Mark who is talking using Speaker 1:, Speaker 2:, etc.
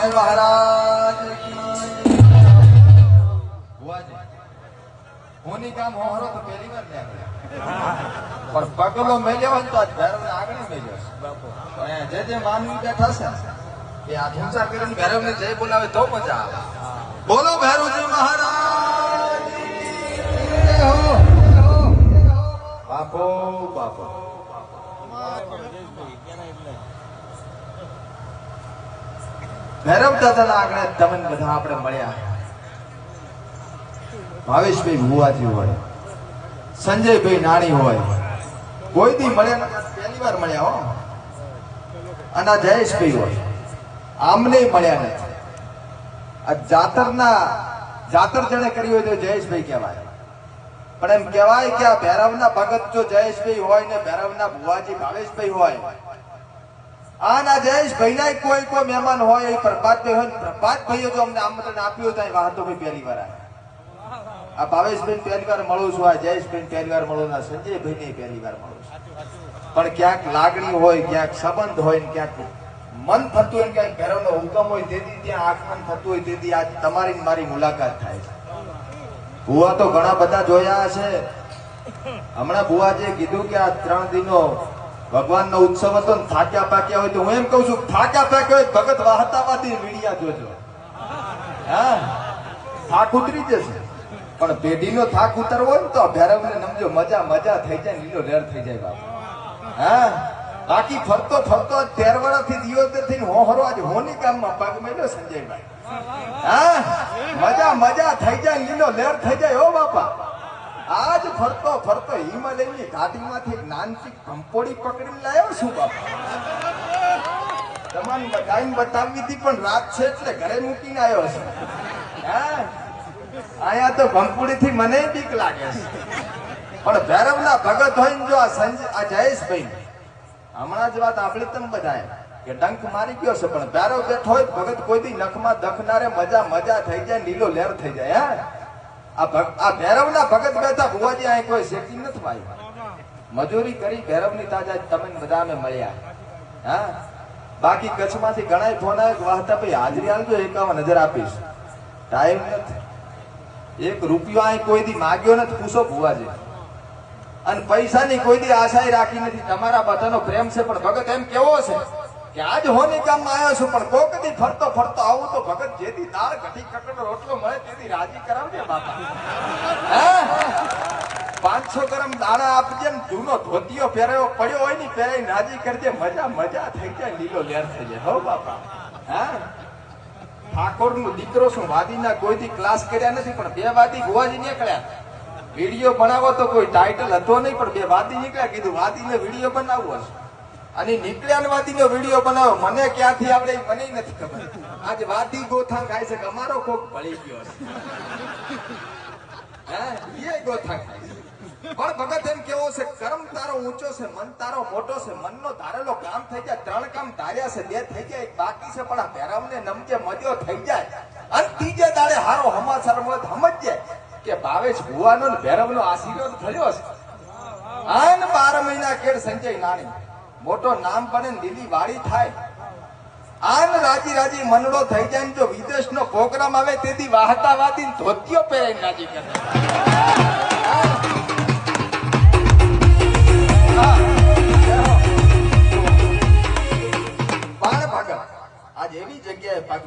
Speaker 1: ગોસાઈ મહારાજ હોની કામ હોરો તો પહેલી વાર પણ પગલો મેલ્યો હોય તો ભૈરવ ને આગળ મેલ્યો જે જે માનવી બેઠા છે એ આ ઊંચા કરીને ભૈરવ ને જય બોલાવે તો મજા આવે. બોલો ભૈરવજી મહારાજ બાપો બાપો. ભૈરવ દાદાના આગળ તમે બધા આપણે મળ્યા. ભાવેશભાઈ ભુવાજી હોય, સંજયભાઈ નાણી હોય, કોઈ દી મળ્યા પહેલી વાર મળ્યા હો. અને જયેશભાઈ હોય, આમને મળ્યા નથી. આ જાતર જેને કરી હોય તો જયેશભાઈ કહેવાય. પણ એમ કહેવાય કે આ ભૈરવના ભગત જો જયેશભાઈ હોય ને ભૈરવના ભુવાજી ભાવેશભાઈ હોય, આના જયેશભાઈ ના કોઈ મહેમાન હોય એ પ્રભાતભાઈ હોય, પ્રભાતભાઈએ જો અમને આમંત્રણ આપ્યું તો વાતો ભાઈ પહેલી વાર આ ભાવેશભાઈ પહેલી વાર મળું છું, આ જયેશભાઈ પહેલી વાર મળું, ના સંજયભાઈ ને પહેલી વાર મળું છું. પણ ક્યાંક લાગણી હોય, ક્યાંક સંબંધ હોય ને ક્યાંક મન થતું હોય, ક્યાંક ભૈરવનો હુકમ હોય તેથી ત્યાં આગમન થતું હોય તેથી આજ તમારી મારી મુલાકાત થાય છે. ભુવા તો ઘણા બધા જોયા છે. હમણાં ભુવાજીએ કીધું કે આ 3 દિનો ભગવાનનો ઉત્સવ હતો ને થાક્યા પાક્યા હોય તો હું એમ કઉ છું થાક્યા પાક્યા હોય ભગત વાહતાવાથી વીડિયા જોજો. હા, થાક ઉતરી જશે. પણ પેઢીનો થાક ઉતરવો હોય ને તો ભૈરવને નમજો મજા થઈ જાય, લીલો લહેર થઈ જાય બાપા. હા, બાકી ફરતો 13 વર્ષથી દિયોદર થઈને હોહરો આજ હોની કામમાં પગ મેલ્યો સંજયભાઈ. હા, મજા થઈ જાય, લીલો લહેર થઈ જાય હો બાપા. આજ ફરતો હિમાલયની ઘાટીમાંથી નાનચી કંપોડી પકડીને લાવ્યો છું બાપા. તમારી બધાને બતાવી હતી પણ રાત છે એટલે ઘરે મૂકીને આવ્યો છે. હા, આયા તો કંપોડી થી મને બીક લાગે છે. પણ ભૈરવના ભગત હોય ને જો આ જયેશભાઈ હમણાં જ વાત આપણી તમે બધાએ કે ડંક મારી ગયો છે, પણ ભૈરવ બેઠો હોય ભગત કોઈ દી નખમાં દખનારે મજા થઈ જાય, લીલો લહેર થઈ જાય. આ ભૈરવના ભગત બેઠા ભુવાજી અહીં કોઈ શેકી નથી ભાઈ. મજૂરી કરી ભૈરવની તાજા તમે બધા અમે મળ્યા. હા, બાકી કચ્છમાંથી ઘણા ફોન આવે વાહતા ભાઈ હાજરી આલજો, 51,000 આપીશ. ટાઈમ નથી. 1 રૂપિયો અહીં કોઈ દી માગ્યો નથી, પૂછો ભુવાજી. અને પૈસાની કોઈ દી આશા રાખી નથી. તમારા બધાનો પ્રેમ છે, પણ ભગત એમ કેવો છે કે આજ હોની કામમાં આવ્યો છું, પણ કોક દી ફરતો આવું તો ભગત જેથી દાળ ઘટી કટનો રોટલો મળે તેથી રાજી કરાવજે બાપા. 500 ગ્રામ દાણા આપજે ને જૂનો ધોતિયો પહેરાયો પડ્યો હોય ને પહેરાઈને રાજી કરજે, મજા થઈ જાય, લીલો લહેર થઈ જાય હો બાપા. હા, ઠાકોર નો દીકરો છું, વાદીના કોઈથી ક્લાસ કર્યા નથી, પણ 2 વાદી ભુવાજી નીકળ્યા. વિડીયો બનાવો તો કોઈ ટાઇટલ હતો નહીં, પણ 2 વાદી નીકળ્યા. કીધું વાદીને વિડીયો બનાવવો છે અને નીકળ્યા વાદીનો વિડીયો બનાવો. મને ક્યાંથી આવડે મને નથી ખબર. આજ વાદી ગોથા ખાય છે કે અમારો કોક ભળી ગયો છે. એ ગોથા ખાય છે. પણ ભગત એમ કેવો છે કર્મ તારો ઊંચો છે, મન તારો મોટો છે. મનનો ધારેલો કામ થઈ જાય. 3 કામ ધાર્યા છે, 2 થઈ જાય, 1 બાકી છે. પણ આ ભૈરવને નમજે મજો થઈ જાય અને 3જે દાડે હારો સમાચાર મળે સમજજે કે ભાવેશ ભુવાનો ને ભૈરવનો આશીર્વાદ થયો છે. આન 12 મહિના કેડ સંજય નાણી મોટો નામ બને, લીલી વાડી થાય. આન રાજી મનડો થઈ જાય. જો વિદેશનો પ્રોગ્રામ આવે તેથી વાહતાવાદી ધોતિયો પહેરીને રાજી કરે. બાણ ભગત આજ એવી જગ્યાએ પગ